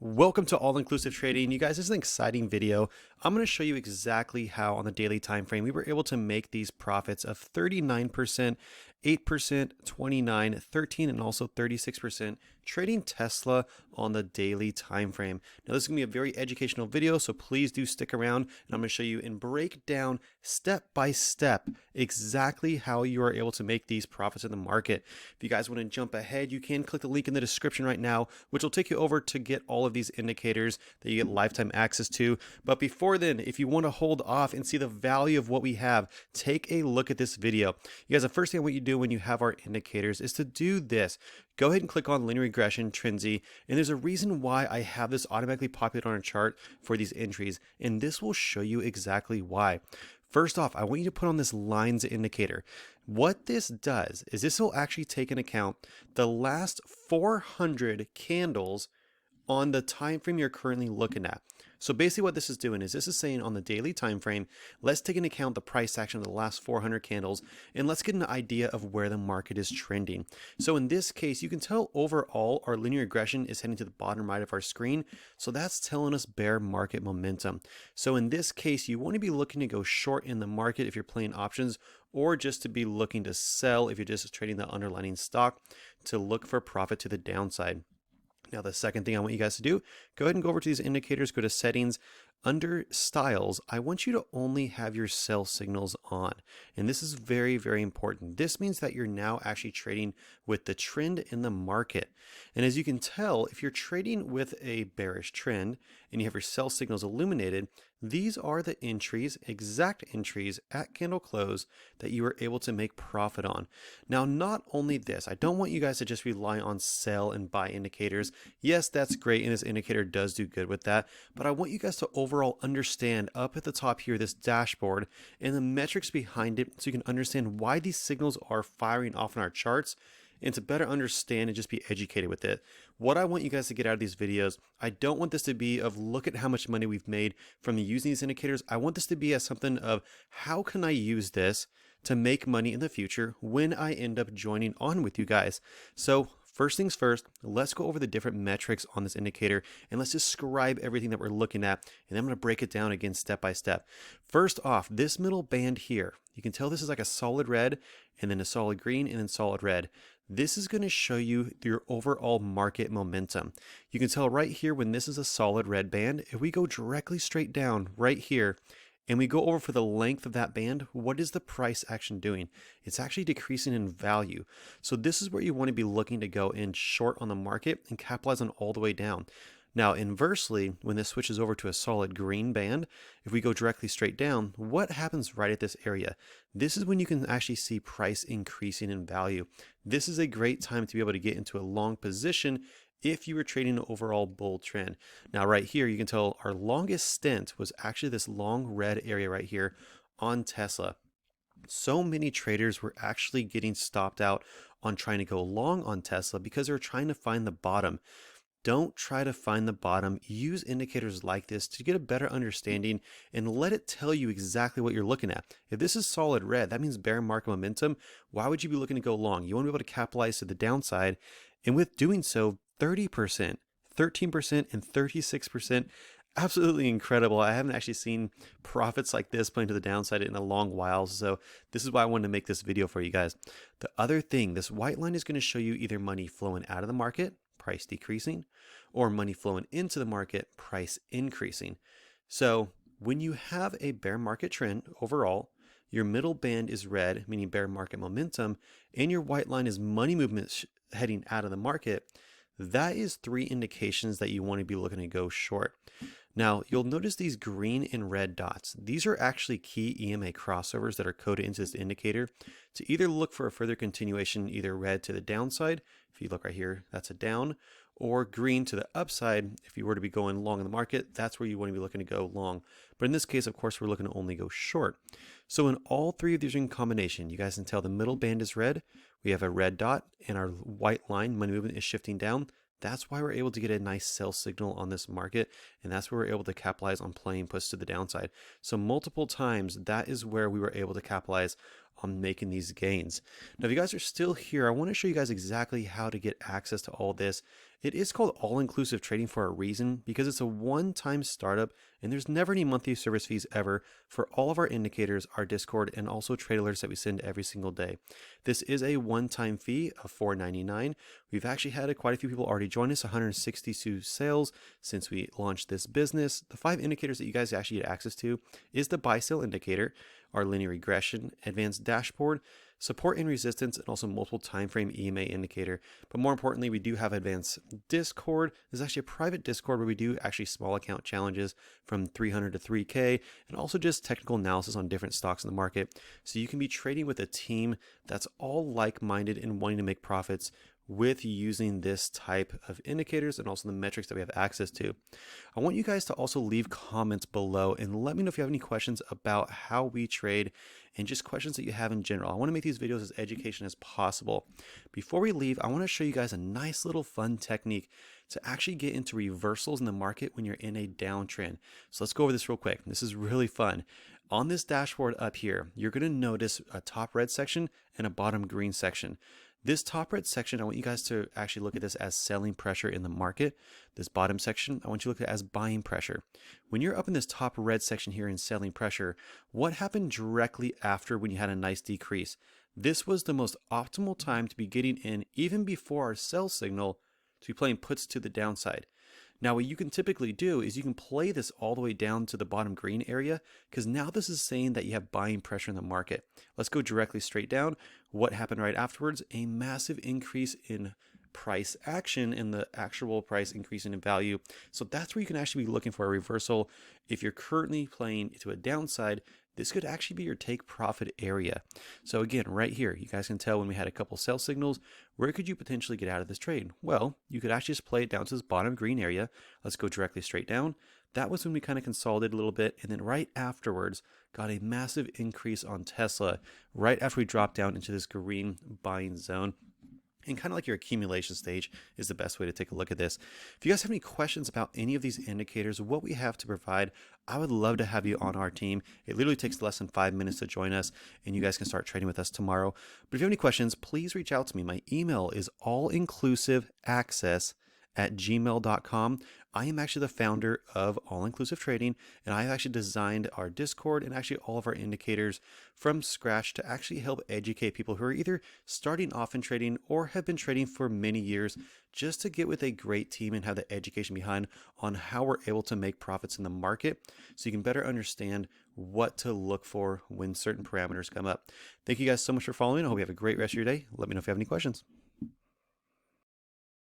Welcome to All-Inclusive Trading. You guys, this is an exciting video. I'm going to show you exactly how on the daily time frame we were able to make these profits of 39%, 8%, 29, 13, and also 36% trading Tesla on the daily time frame. Now this is going to be a very educational video, so please do stick around and I'm going to show you and break down step by step exactly how you are able to make these profits in the market. If you guys want to jump ahead, you can click the link in the description right now, which will take you over to get all of these indicators that you get lifetime access to. But before then, if you want to hold off and see the value of what we have, take a look at this video. You guys, the first thing I want you to do when you have our indicators is to do this. Go ahead and click on linear regression, Trendy, and there's a reason why I have this automatically populated on a chart for these entries, and this will show you exactly why. First off, I want you to put on this lines indicator. What this does is this will actually take into account the last 400 candles on the time frame you're currently looking at. So basically what this is doing is this is saying on the daily time frame, let's take into account the price action of the last 400 candles and let's get an idea of where the market is trending. So in this case, you can tell overall our linear regression is heading to the bottom right of our screen. So that's telling us bear market momentum. So in this case, you want to be looking to go short in the market if you're playing options, or just to be looking to sell if you're just trading the underlying stock to look for profit to the downside. Now, the second thing I want you guys to do, go ahead and go over to these indicators, go to settings. Under styles, I want you to only have your sell signals on. And this is very, very important. This means that you're now actually trading with the trend in the market. And as you can tell, if you're trading with a bearish trend and you have your sell signals illuminated, these are the entries, exact entries at candle close that you were able to make profit on. Now, not only this, I don't want you guys to just rely on sell and buy indicators. Yes, that's great, and this indicator does do good with that, but I want you guys to overall understand up at the top here, this dashboard and the metrics behind it so you can understand why these signals are firing off in our charts and to better understand and just be educated with it. What I want you guys to get out of these videos, I don't want this to be of look at how much money we've made from using these indicators. I want this to be as something of how can I use this to make money in the future when I end up joining on with you guys. So first things first, let's go over the different metrics on this indicator and let's describe everything that we're looking at. And I'm going to break it down again step by step. First off, this middle band here, you can tell this is like a solid red and then a solid green and then solid red. This is going to show you your overall market momentum. You can tell right here when this is a solid red band, if we go directly straight down right here, and we go over for the length of that band, what is the price action doing? It's actually decreasing in value. So this is where you want to be looking to go in short on the market and capitalize on all the way down. Now, inversely, when this switches over to a solid green band, if we go directly straight down, what happens right at this area? This is when you can actually see price increasing in value. This is a great time to be able to get into a long position if you were trading an overall bull trend. Now right here, you can tell our longest stint was actually this long red area right here on Tesla. So many traders were actually getting stopped out on trying to go long on Tesla because they were trying to find the bottom. Don't try to find the bottom. Use indicators like this to get a better understanding and let it tell you exactly what you're looking at. If this is solid red, that means bear market momentum. Why would you be looking to go long? You want to be able to capitalize to the downside. And with doing so, 30%, 13%, and 36%, absolutely incredible. I haven't actually seen profits like this playing to the downside in a long while. So this is why I wanted to make this video for you guys. The other thing, this white line is going to show you either money flowing out of the market, price decreasing, or money flowing into the market, price increasing. So when you have a bear market trend overall, your middle band is red, meaning bear market momentum, and your white line is money movement heading out of the market. That is three indications that you want to be looking to go short. Now, you'll notice these green and red dots. These are actually key EMA crossovers that are coded into this indicator to either look for a further continuation, either red to the downside. If you look right here, that's a down, or green to the upside. If you were to be going long in the market, that's where you want to be looking to go long. But in this case, of course, we're looking to only go short. So in all three of these in combination, you guys can tell the middle band is red. We have a red dot and our white line, money movement, is shifting down. That's why we're able to get a nice sell signal on this market, and that's where we're able to capitalize on playing puts to the downside. So multiple times, that is where we were able to capitalize on making these gains. Now, if you guys are still here, I want to show you guys exactly how to get access to all this It is called all-inclusive trading for a reason because it's a one-time startup and there's never any monthly service fees ever for all of our indicators, our Discord, and also trade alerts that we send every single day. This is a one-time fee of $4.99. We've actually had quite a few people already join us, 162 sales since we launched this business. The 5 indicators that you guys actually get access to is the buy-sell indicator, our linear regression, advanced dashboard, support and resistance, and also multiple time frame EMA indicator. But more importantly, we do have advanced Discord. There's actually a private Discord where we do actually small account challenges from 300 to 3K, and also just technical analysis on different stocks in the market. So you can be trading with a team that's all like-minded and wanting to make profits with using this type of indicators and also the metrics that we have access to. I want you guys to also leave comments below and let me know if you have any questions about how we trade and just questions that you have in general. I want to make these videos as educational as possible. Before we leave, I want to show you guys a nice little fun technique to actually get into reversals in the market when you're in a downtrend. So let's go over this real quick. This is really fun. On this dashboard up here, you're going to notice a top red section and a bottom green section. This top red section, I want you guys to actually look at this as selling pressure in the market. This bottom section, I want you to look at it as buying pressure. When you're up in this top red section here in selling pressure, what happened directly after when you had a nice decrease? This was the most optimal time to be getting in even before our sell signal to be playing puts to the downside. Now, what you can typically do is you can play this all the way down to the bottom green area because now this is saying that you have buying pressure in the market. Let's go directly straight down. What happened right afterwards? A massive increase in price action and the actual price increasing in value. So that's where you can actually be looking for a reversal. If you're currently playing to a downside, this could actually be your take profit area. So again, right here, you guys can tell when we had a couple sell signals, where could you potentially get out of this trade? Well, you could actually just play it down to this bottom green area. Let's go directly straight down. That was when we kind of consolidated a little bit. And then right afterwards, got a massive increase on Tesla right after we dropped down into this green buying zone. And kind of like your accumulation stage is the best way to take a look at this. If you guys have any questions about any of these indicators, what we have to provide, I would love to have you on our team. It literally takes less than 5 minutes to join us, and you guys can start trading with us tomorrow. But if you have any questions, please reach out to me. My email is allinclusiveaccess@gmail.com. I am actually the founder of All Inclusive Trading, and I've actually designed our Discord and actually all of our indicators from scratch to actually help educate people who are either starting off in trading or have been trading for many years, just to get with a great team and have the education behind on how we're able to make profits in the market so you can better understand what to look for when certain parameters come up. Thank you guys so much for following. I hope you have a great rest of your day. Let me know if you have any questions.